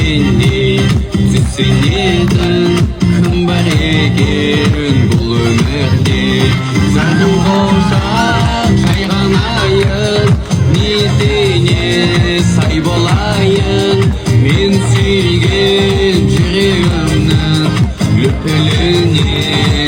Seni Tüsünedin Kımbar egerin Bul ömürde Zarım bolsa Çayğanayın Nizine say bolayın Men suygen Жүрегімнің Лүпіліне